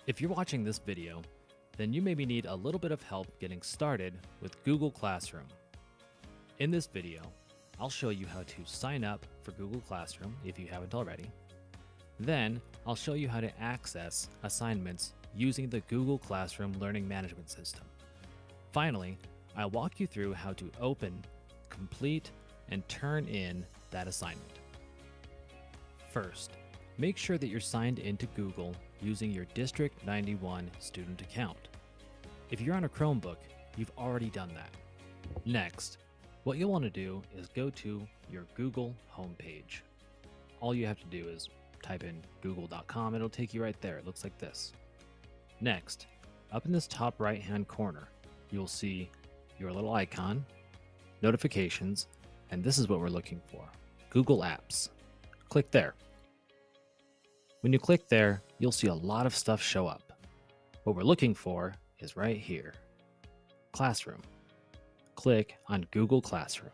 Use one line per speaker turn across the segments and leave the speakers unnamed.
If you're watching this video, then you maybe need a little bit of help getting started with Google Classroom. In this video, I'll show you how to sign up for Google Classroom if you haven't already. Then, I'll show you how to access assignments using the Google Classroom Learning Management System. Finally, I'll walk you through how to open, complete, and turn in that assignment. First, make sure that you're signed into Google using your District 91 student account. If you're on a Chromebook, you've already done that. Next, what you'll want to do is go to your Google homepage. All you have to do is type in google.com, it'll take you right there. It looks like this. Next, up in this top right-hand corner, you'll see your little icon, notifications, and this is what we're looking for, Google Apps. Click there. When you click there, you'll see a lot of stuff show up. What we're looking for is right here, Classroom. Click on Google Classroom.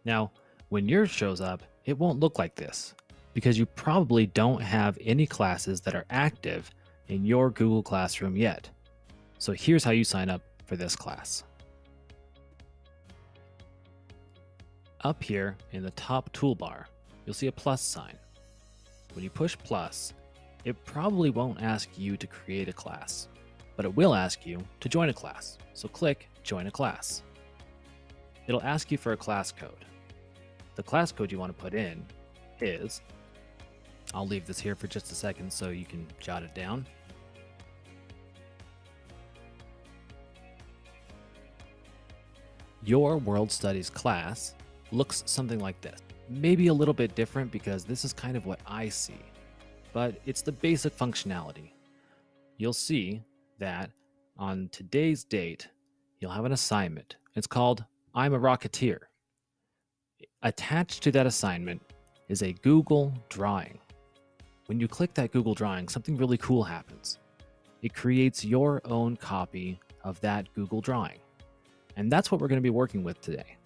Now, when yours shows up, it won't look like this because you probably don't have any classes that are active in your Google Classroom yet. So here's how you sign up for this class. Up here in the top toolbar, you'll see a plus sign. When you push plus, it probably won't ask you to create a class, but it will ask you to join a class. So click Join a Class. It'll ask you for a class code. The class code you want to put in is, I'll leave this here for just a second so you can jot it down. Your World Studies class looks something like this. Maybe a little bit different because this is kind of what I see, but it's the basic functionality. You'll see that on today's date, you'll have an assignment. It's called I'm a Rocketeer. Attached to that assignment is a Google drawing. When you click that Google drawing, something really cool happens. It creates your own copy of that Google drawing. And that's what we're going to be working with today.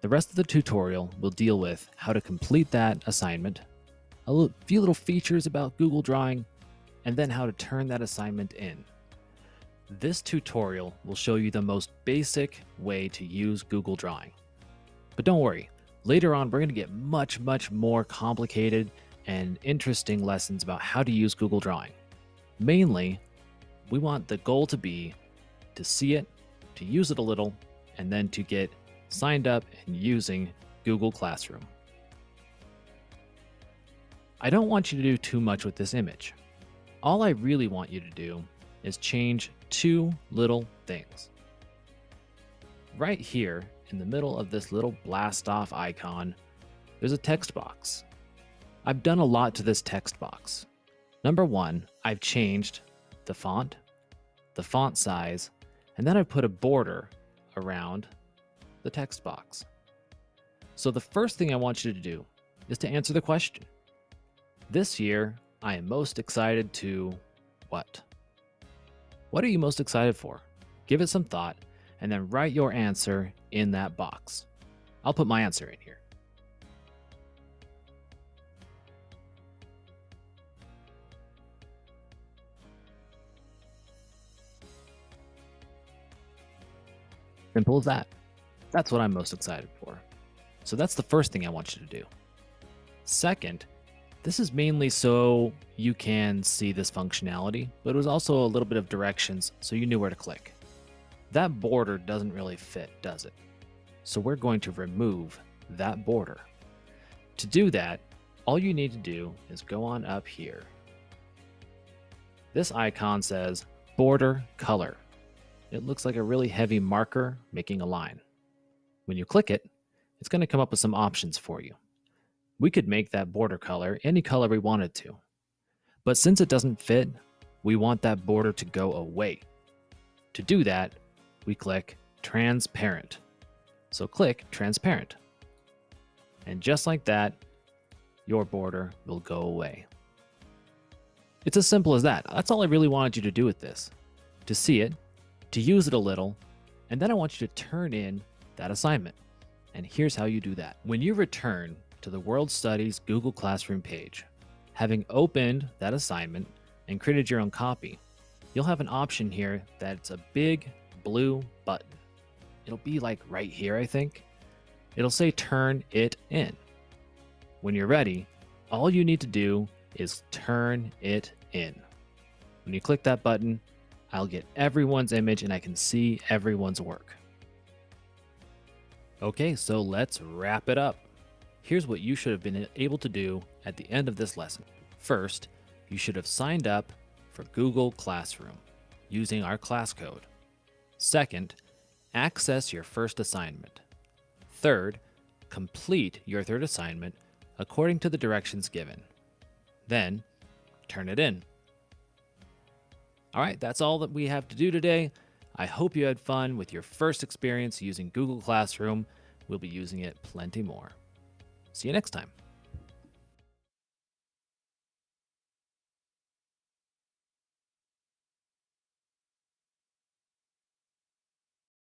The rest of the tutorial will deal with how to complete that assignment, a few little features about Google Drawing, and then how to turn that assignment in. This tutorial will show you the most basic way to use Google Drawing. But don't worry, later on we're going to get much more complicated and interesting lessons about how to use Google Drawing. Mainly, we want the goal to be to see it, to use it a little, and then to get signed up and using Google Classroom. I don't want you to do too much with this image. All I really want you to do is change two little things. Right here in the middle of this little blast off icon, there's a text box. I've done a lot to this text box. Number one, I've changed the font size, and then I've put a border around the text box. So the first thing I want you to do is to answer the question. This year, I am most excited to what? What are you most excited for? Give it some thought and then write your answer in that box. I'll put my answer in here. Simple as that. That's what I'm most excited for. So that's the first thing I want you to do. Second, this is mainly so you can see this functionality, but it was also a little bit of directions so you knew where to click. That border doesn't really fit, does it? So we're going to remove that border. To do that, all you need to do is go on up here. This icon says border color. It looks like a really heavy marker making a line. When you click it, it's going to come up with some options for you. We could make that border color any color we wanted to. But since it doesn't fit, we want that border to go away. To do that, we click Transparent. So click Transparent. And just like that, your border will go away. It's as simple as that. That's all I really wanted you to do with this. To see it, to use it a little, and then I want you to turn in that assignment. And here's how you do that. When you return to the World Studies Google Classroom page, Having opened that assignment and created your own copy, you'll have an option here that's a big blue button. It'll be like right here, I think. It'll say turn it in. When you're ready, all you need to do is turn it in. When you click that button, I'll get everyone's image and I can see everyone's work. Okay, so let's wrap it up. Here's what you should have been able to do at the end of this lesson. First, you should have signed up for Google Classroom using our class code. Second, access your first assignment. Third, complete your third assignment according to the directions given. Then, turn it in. All right, that's all that we have to do today. I hope you had fun with your first experience using Google Classroom. We'll be using it plenty more. See you next time.